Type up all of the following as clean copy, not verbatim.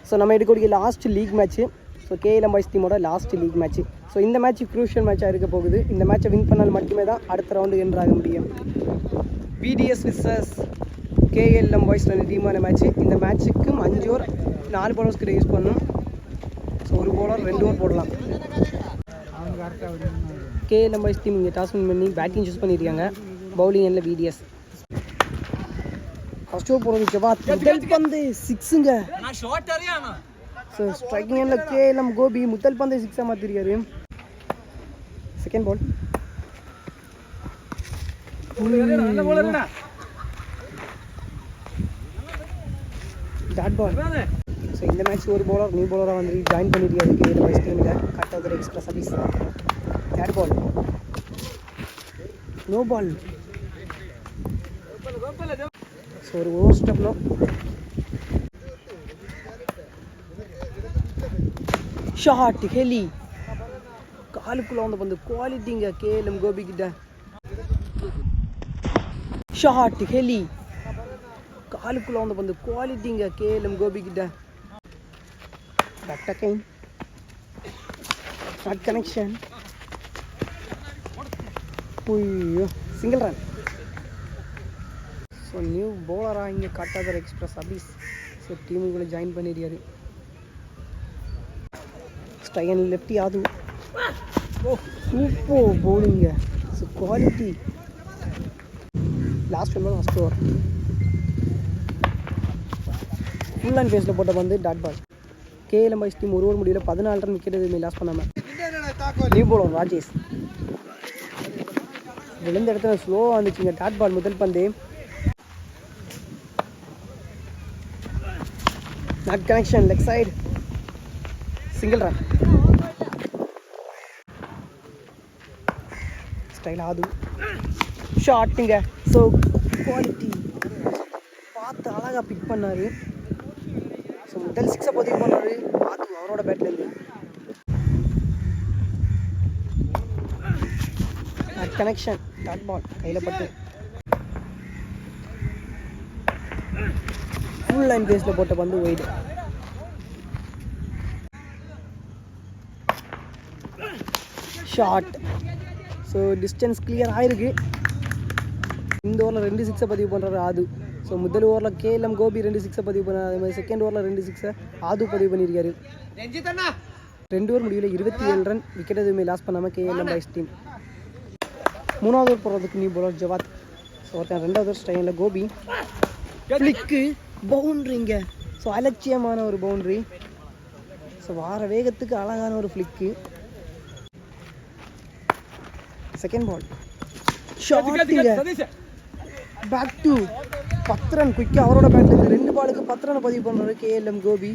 So நம்ம எடுக்கக்கூடிய last league match. So KLM boys டீமோட லாஸ்ட் லீக் மேட்ச்சு. ஸோ இந்த மேட்ச் க்ரூஷியல் மேட்சாக இருக்க போகுது. இந்த மேட்சை வின் பண்ணால் மட்டுமே தான் அடுத்த ரவுண்டு என்ட்ராக முடியும். VDS விசஸ் கேஎல்எம் பாய்ஸ் 2 டீமான மேட்ச்சு. இந்த மேட்ச்சுக்கும் 5 ஓவர் 4 bowlers கிட்ட யூஸ் பண்ணணும். ஸோ ஒரு bowler 2 ஓவர் போடலாம். கேஎல்எம் பாய்ஸ் டீம் இங்கே டாஸ் வின் பண்ணி பேட்டிங் சூஸ் பண்ணியிருக்காங்க. பவுலிங் எண்ணில் VDS. ஃபர்ஸ்ட் ஓவர் போகிறது ஜவாத். முதல் பந்து 6ங்க. ஸோ ஸ்ட்ரைக்கிங் எண்ணில் கேஎல்எம் கோபி முதல் பந்து 6ஆக மாற்றிருக்காரு. Second ball. Dot ball. So இந்த மேட்ச் ஒரு bowler நியூ bowler வந்து ஜாயின் பண்ணியிருக்காரு கேஎல்எம் பாய்ஸ் டீமில். Cut out extra service. Third ball. No ball. So ஒரு ஓவர் ஸ்டெப்னோ. ஷாட் ஹெலி. காலுக்குள்ளே வந்து பந்து குவாலிட்டிங்க கேஎல்எம் கோபி கிட்ட. ஷாட் ஹெலி. காலுக்குள்ளே வந்து பந்து குவாலிட்டிங்க கேஎல்எம் கோபி கிட்ட. பேக் டக்கைன். Shot connection. ஐயோ சிங்கிள் ரன். ஸோ நியூ பவுலராக இங்கே கட்டாதர் எக்ஸ்பிரஸ் அபீஸ் ஸோ டீமுக்குள்ளே ஜாயின் பண்ணியிருக்காரு. ஸ்ட்ரைன் லெஃப்டி அது. ஓ சூப்பர் பவுலிங்க. So quality. Last one first over. Full and ஃபேஸில் போட்ட வந்து dot ball. KLM boys team ஒரு ஓவர் முடியல 14 ரன் விக்கெட் எதுவுமே லாஸ் பண்ணாமல். New bowler Rajesh. விழுந்த இடத்துல ஸ்லோவாக வந்துச்சுங்க. டாட் பால் முதல் பந்து. Not connection leg side. Single run. Style ஆது. ஷாட்டுங்க. ஸோ குவாலிட்டி பார்த்து அழகாக பிக் பண்ணார். ஸோ முதல் 6 பதிவு பண்ணார் ஆது அவரோட பேட்லேருந்து. Not connection. டாட் பால் கையில் பட்டு ஃபுல் லைன் பேஸில் போட்ட பந்து wide. Short. So distance clear ஆகிருக்கு. இந்த ஓவரில் 2 6 பதிவு பண்ணுறாரு ஆது. ஸோ முதல் ஓவரில் கேஎல்எம் கோபி 2 6 பதிவு பண்ணார். அதே மாதிரி செகண்ட் ஓவரில் 2 6 ஆது பதிவு பண்ணியிருக்காரு. 2 ஓவர் முடிவில் 27 ரன் விக்கெட் எதுவுமே லாஸ் பண்ணாமல் கேஎல்எம் பாய்ஸ் டீம். 3வது ஓவர் போடுறதுக்கு நியூ பவுலர் ஜவாத். ஸோ ஒருத்தன் 2வது ஓவர் ஸ்ட்ரைனில் கோபி. ஃப்ளிக்கு பவுண்ட்ரிங்க. ஸோ அலட்சியமான ஒரு பவுண்ட்ரி. ஸோ வார வேகத்துக்கு அழகான ஒரு ஃப்ளிக்கு. Second ball. ஷாட்டுங்க. பேக் டு 10 ரன் குயிக்காக அவரோட பேட்லேருந்து 2 பாலுக்கு 10 ரன் பதிவு பண்ணுறாரு கேஎல்எம் கோபி.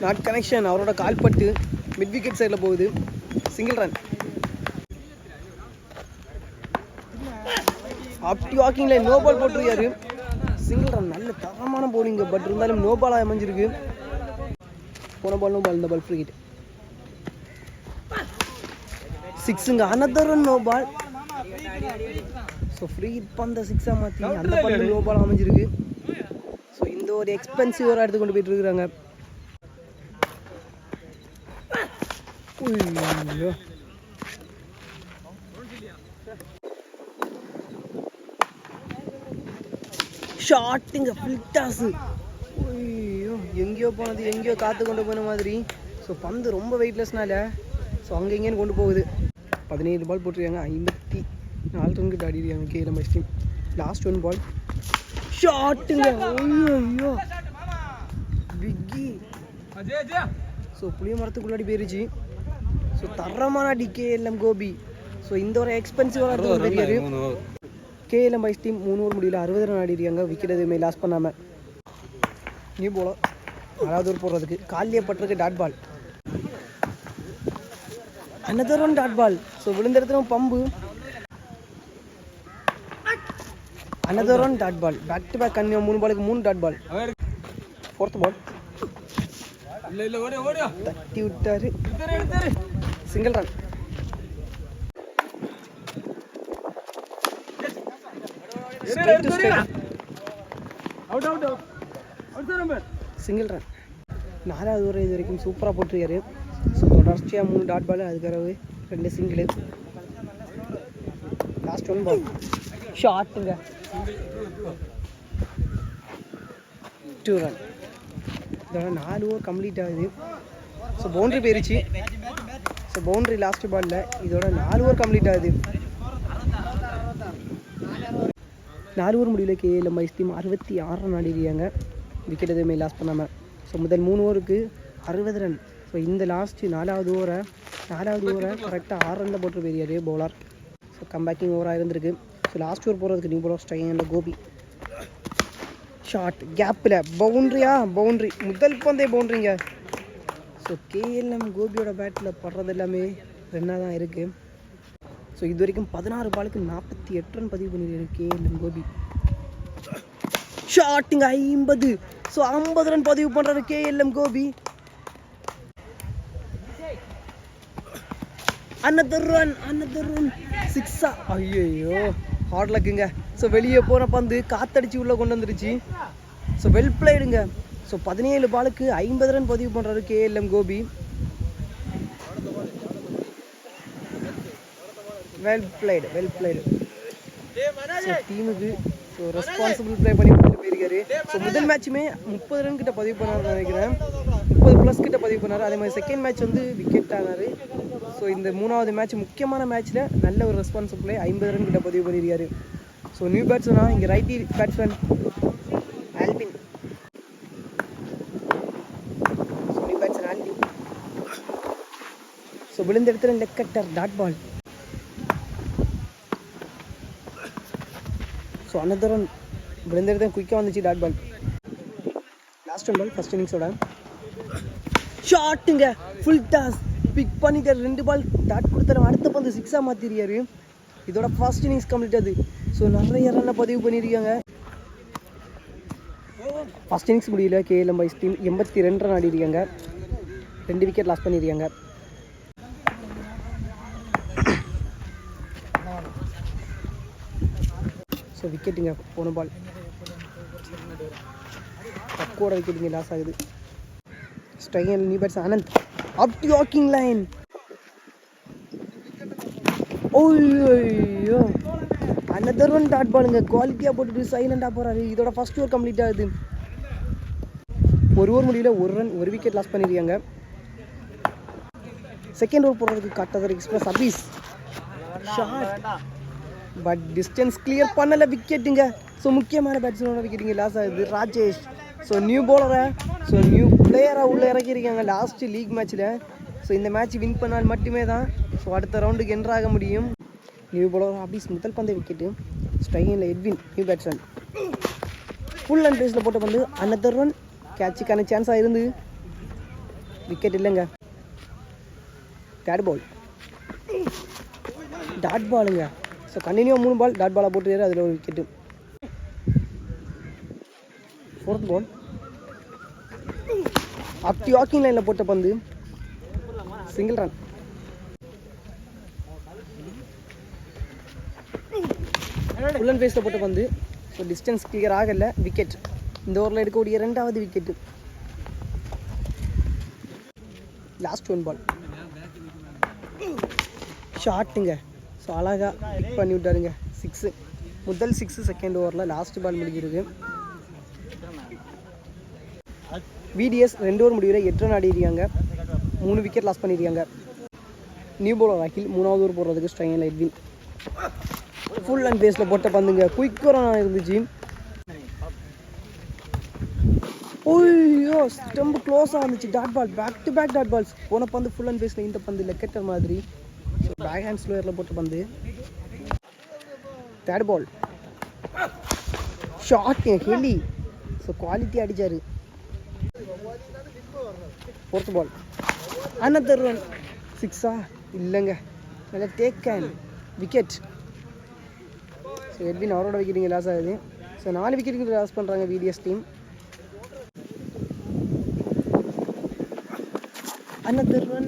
Not connection. அவரோட கால்பட்டு மிட் விக்கெட் சைடில் போகுது. Single run. அப்படி வாக்கிங்கில் நோ பால் போட்டிருக்காரு. Single run. நல்ல தரமான போலிங்க. பட் இருந்தாலும் நோ பாலாக அமைஞ்சிருக்கு. போன பால் நோ பால். இந்த பால் ஃப்ரீ ஹிட். 6ங்க. Another no ball. So free hit பண்ண 6ஆக மாற்றி அந்த பால் நோ பால் அமைஞ்சிருக்கு. ஸோ இந்த ஒரு எக்ஸ்பென்சிவாக எடுத்து கொண்டு போயிட்டு இருக்கிறாங்க. ஐயோ ஷாட்டுங்க. ஃபில்டாஸு. ஐயோ எங்கேயோ போனது எங்கேயோ காற்று கொண்டு போன மாதிரி. ஸோ பந்து ரொம்ப வெயிட்லெஸ்னால ஸோ அங்கே எங்கேன்னு கொண்டு போகுது. 17 பால் போட்டிருக்காங்க. 54 ரன் கிட்ட ஆடிருக்காங்க கேஎல்எம் பாய்ஸ் டீம். லாஸ்ட் 1 பால். ஷாட்டுங்க. ஐயோ பிக்கி. ஸோ புளிய மரத்துக்குள்ளாடி போயிருச்சு. ஸோ தரமான அடி கேஎல்எம் கோபி. ஸோ இந்த ஒரு எக்ஸ்பென்சிவாக இருக்கும் தெரியாது. கேஎல்எம் பாய்ஸ் டீம் 3 ஓவர் முடியல 60 ரன் ஆடிருக்காங்க விக்கெட் எதுவுமே லாஸ் பண்ணாமல். நியூ பவுலர் 4வது ஓவர் போடுறதுக்கு காலியே பட்டிருக்கு dot ball. Another one dot ball. So விழுந்த இடத்துல பம்பு. Another one dot ball. Back to back கன்னியா 3 பாலுக்கு 3 டாட் பால். 4th பால். தட்டி விட்டாரு. Single run. Single run. 4வது ஓவர் இது வரைக்கும் சூப்பராக போட்டிருக்காரு. ஸோ தொடர்ச்சியாக 3 டாட் பால், அதுக்கறவு 2 சிங்கிள். லாஸ்ட் 1 பால் ஷாட்டுங்க, 2 ரன். இதோட 4 ஓவர் கம்ப்ளீட் ஆகுது. ஸோ பவுண்ட்ரி போயிருச்சு. ஸோ பவுண்ட்ரி லாஸ்ட் பாலில் இதோட 4 ஓவர் கம்ப்ளீட் ஆகுது. 4 ஓவர் முடிவில் கேஎல்எம் டீம் 66 ரன் ஆடிருக்காங்க, விக்கெட் எதுவுமே லாஸ் பண்ணாமல். ஸோ முதல் 3 ஓவருக்கு 60 ரன். ஸோ இந்த லாஸ்ட்டு 4வது ஓவரை கரெக்டாக 6 ரனில் போட்டு போயிருக்காரு பவுலர். ஸோ கம்பேக்கிங் ஓவராக இருந்திருக்கு. ஸோ லாஸ்ட் ஓவர் போகிறதுக்கு நியூ பவுலர் ஸ்ட்ரைனில் கோபி. ஷார்ட் கேப்பில் பவுண்ட்ரி, முதல் பந்தே பவுண்ட்ரிங்க. ஸோ கேஎல்எம் கோபியோட பேட்டில் படுறது எல்லாமே ரன்னாக தான் இருக்குது. ஸோ இது வரைக்கும் 16 பாலுக்கு 48 ரன் பதிவு பண்ணியிருக்காரு கேஎல்எம் கோபி. ஷாட்டுங்க 50. ஸோ 50 ரன் பதிவு பண்ணுறாரு கேஎல்எம் கோபி. another run 6. ஐயோ ஹார்ட் லக்குங்க. ஸோ வெளியே போன பந்து காத்தடிச்சு உள்ளே கொண்டு வந்துருச்சு. So well பிளேடுங்க. ஸோ 17 பாலுக்கு 50 ரன் பதிவு பண்ணுறாரு KLM Gopi. Well played. So டீமுக்கு ஸோ ரெஸ்பான்சிபிள் ப்ளே பண்ணி போயிருக்காரு. ஸோ முதல் மேட்சுமே 30 ரன் கிட்ட பதிவு பண்ணார்னு நினைக்கிறேன், 30+ கிட்ட பதிவு பண்ணார். அதே மாதிரி செகண்ட் மேட்ச் வந்து விக்கெட் ஆனார். ஸோ இந்த 3வது மேட்ச் முக்கியமான மேட்ச்சில் நல்ல ஒரு ரெஸ்பான்சிபிள் ப்ளே, 50 ரன் கிட்ட பதிவு பண்ணியிருக்காரு. ஸோ நியூ பேட்ஸ்மேனா இங்கே righty batsman Albin. So new batsman Albin. So விழுந்த இடத்துல leg cutter dot ball. So another run விழுந்த இடத்துல குயிக்காக வந்துச்சு dot ball. Last 1 ball first இன்னிங்ஸோட ஷாட்டுங்க, ஃபுல் டாஸ் பிக் பண்ணிட்டார். 2 பால் டாட் கொடுத்தாரு, அடுத்த பந்து 6ஆக மாற்றிருக்காரு. இதோட ஃபர்ஸ்ட் இன்னிங்ஸ் கம்ப்ளீட் ஆகுது. ஸோ நிறைய ரன்னை பதிவு பண்ணியிருக்காங்க. ஃபர்ஸ்ட் இன்னிங்ஸ் முடியல கேஎல்எம் டீம் 82 ரன் ஆடிருக்காங்க, 2 விக்கெட் லாஸ் பண்ணியிருக்காங்க. ஸோ விக்கெட்டுங்க போன பால் பக்கோட விக்கெட்டுங்க லாஸ் ஆகுது. Striker new bats Anand up to walking line. ஓய்யோ another one டாட் பாலுங்க, குவாலிட்டியாக போட்டுட்டு சைலண்டாக போகிறாரு. இதோட ஃபர்ஸ்ட் ஓவர் கம்ப்ளீட் ஆகுது. 1 ஓவர் முடியல 1 ரன் 1 விக்கெட் லாஸ் பண்ணியிருக்காங்க. செகண்ட் ஓவர் போடுறதுக்கு காட்டாத express Abees shot, but distance clear பண்ணலை, விக்கெட்டுங்க. ஸோ முக்கியமான பேட்ஸ்மேனோட விக்கெட்டுங்க லாஸ் ஆகுது. ராஜேஷ் ஸோ நியூ பவுலரை நியூ பிளேயராக உள்ளே இறக்கியிருக்காங்க லாஸ்ட் லீக் மேட்ச்சில். ஸோ இந்த மேட்ச் வின் பண்ணால் மட்டுமே தான் ஸோ அடுத்த ரவுண்டுக்கு என்ட்ராக முடியும். நியூ பவுலர் அபீஸ் முதல் பந்தை விக்கெட்டு. ஸ்ட்ரைகில் Edwin new batsman full and பேஸில் போட்ட பந்து another run கேட்சுக்கான சான்ஸாக இருந்து விக்கெட் இல்லைங்க. தேர்ட் பால் டாட் பாலுங்க. ஸோ கண்டினியூவாக 3 பால் டாட் பாலாக போட்டுருக்காரு, அதில் ஒரு விக்கெட்டு. ஃபோர்த் பால் அப்படி வாக்கிங் லைனில் போட்ட பந்து சிங்கிள் ரன். ஃபுல் அண்ட் ஃபேஸில் போட்ட பந்து ஸோ டிஸ்டன்ஸ் கிளியர் ஆகலை, விக்கெட். இந்த ஓவரில் எடுக்கக்கூடிய 2வது விக்கெட்டு. லாஸ்ட் 1 பால் ஷாட்டுங்க. ஸோ அழகாக ஹிட் பண்ணி விட்டாருங்க, 6. முதல் 6 செகண்ட் ஓவரில் லாஸ்ட் பால் முடிஞ்சிருக்கு. விடிஎஸ் 2 ஓவர் முடிவில் 8 ரன் ஆடிருக்காங்க, 3 விக்கெட் லாஸ் பண்ணியிருக்காங்க. நியூ பவுலர் அகில் 3வது ஓவர் போடுறதுக்கு ஸ்ட்ரைகில் எட்வின் ஃபுல் அண்ட் பேஸில் போட்ட பந்துங்க, குயிக் ரன் இருந்துச்சு. ஓய்யோ ஸ்டெம்பு க்ளோஸாக வந்துச்சு, dot ball, back to back dot balls. போன பந்து ஃபுல் அண்ட் பேஸில், இந்த பந்து லெக்கெட்டர் மாதிரி பேக் ஹேண்ட் ஸ்லோயரில் போட்ட பந்து. தேர்ட் பால் ஷாட் ஹெலி, ஸோ குவாலிட்டி அடித்தார். ஃபோர்த் பால் another run 6ஆ இல்லைங்க, நல்லா taken wicket. So Edwin அவரோட விக்கெட்டுங்க லாஸ் ஆகுது. ஸோ 4 விக்கெட்டுக்கு லாஸ் பண்ணுறாங்க VDS team. another run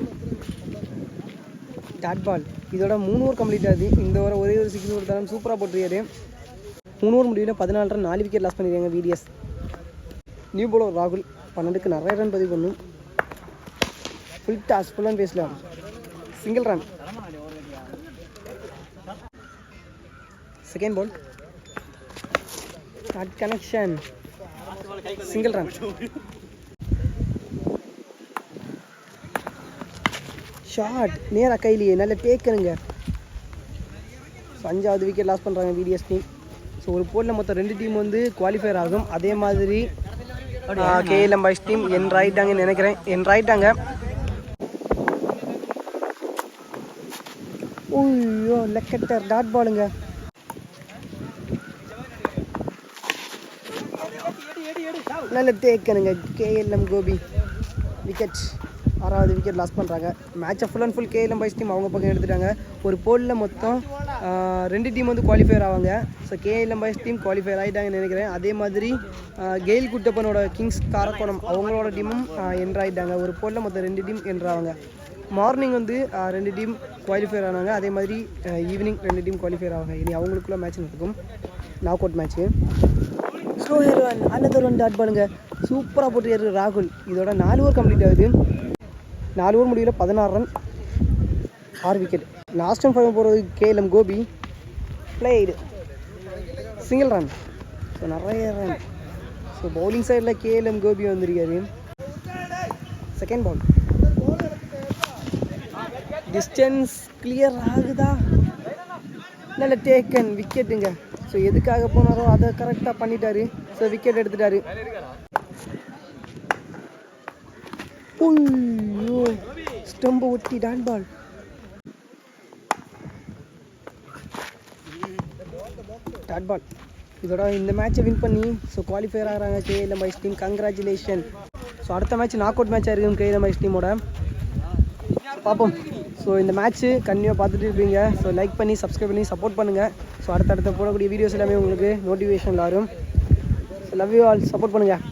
dot ball. இதோட 3 ஓவர் கம்ப்ளீட் ஆகுது. இந்த ஓவர் ஒரே ஒரு 6 கொடுத்தாலும் சூப்பராக போட்டுருக்காரு. 3 ஓவர் முடிவில் 14 ரன் 4 விக்கெட் லாஸ் பண்ணியிருக்காங்க VDS. நியூ பவுலர் ராகுல் 12க்கு நிறைய ரன் பதிவு பண்ணும். ஃபுல் டாஸ் ஃபுல் அண்ட் பேஸில் single run. Second ball short connection single run. Short நேராக கையிலேயே நல்ல டேக்கனுங்க. ஸோ 5வது விக்கெட் லாஸ் பண்ணுறாங்க VDS டீம். ஸோ ஒரு போலில் மொத்தம் 2 டீம் வந்து குவாலிஃபயர் ஆகும். அதே மாதிரி KLM பாய்ஸ் டீம் ஆகிட்டாங்கன்னு நினைக்கிறேன். ஆகிட்டாங்க. ஓய்யோ லெக்கட்டர் டாட் பாலுங்க. நல்ல டேக்கனுங்க. KLM கோபி விக்கெட் 6வது விக்கெட் லாஸ் பண்ணுறாங்க. மேட்சை full and full KLM boys team அவங்க பக்கம் எடுத்துட்டாங்க. ஒரு போலில் மொத்தம் 2 டீம் வந்து குவாலிஃபயர் ஆவாங்க. So KLM boys team qualifier ஆகிட்டாங்கன்னு நினைக்கிறேன். அதே மாதிரி கெயில் குட்டப்பனோட கிங்ஸ் காரக்கோணம் அவங்களோட டீமும் ஆகிட்டாங்க. ஒரு போலில் மொத்தம் 2 டீம் ஆவாங்க. மார்னிங் வந்து 2 டீம் குவாலிஃபயர் ஆனாங்க. அதே மாதிரி ஈவினிங் 2 டீம் குவாலிஃபயர் ஆவாங்க. இனி அவங்களுக்குள்ள மேட்ச் நடக்கும், நாக் அவுட் மேட்ச்சு. ஸ்லோ ஹேர் ஒன் அனதர் ஒன் டாட் பாலுங்க. சூப்பராக போட்டு ராகுல். இதோட 4 ஓவர் கம்ப்ளீட் ஆகுது. 4 ஓவர் முடிவில் 16 ரன் 6 விக்கெட். லாஸ்ட் டைம் 5 போகிறது KLM Gopi. Played single run. So நிறைய ரன். ஸோ பவுலிங் சைடில் KLM கோபி வந்திருக்காரு. செகண்ட் பால் டிஸ்டன்ஸ் கிளியர் ஆகுதா? நல்ல டேக்கன் விக்கெட்டுங்க. ஸோ எதுக்காக போனாரோ அதை கரெக்டாக பண்ணிட்டாரு. ஸோ விக்கெட் எடுத்துட்டாரு. ஐயோ ஸ்டம்பை ஒட்டி டாட் பால். Dot ball. இதோட இந்த மேட்சை வின் பண்ணி ஸோ குவாலிஃபயர் ஆகிறாங்க KLM boys team. Congratulation. So அடுத்த மேட்ச் நாக் அவுட் மேட்சாக இருக்கும் KLM பாய்ஸ் டீமோட. பார்ப்போம். ஸோ இந்த மேட்ச்சு கண்டினியூவாக பார்த்துட்டு இருப்பீங்க. ஸோ லைக் பண்ணி சப்ஸ்கிரைப் பண்ணி சப்போர்ட் பண்ணுங்கள். ஸோ அடுத்தடுத்த போடக்கூடிய வீடியோஸ் எல்லாமே உங்களுக்கு நோட்டிஃபிகேஷனில் வரும். So love you all. Support பண்ணுங்கள்.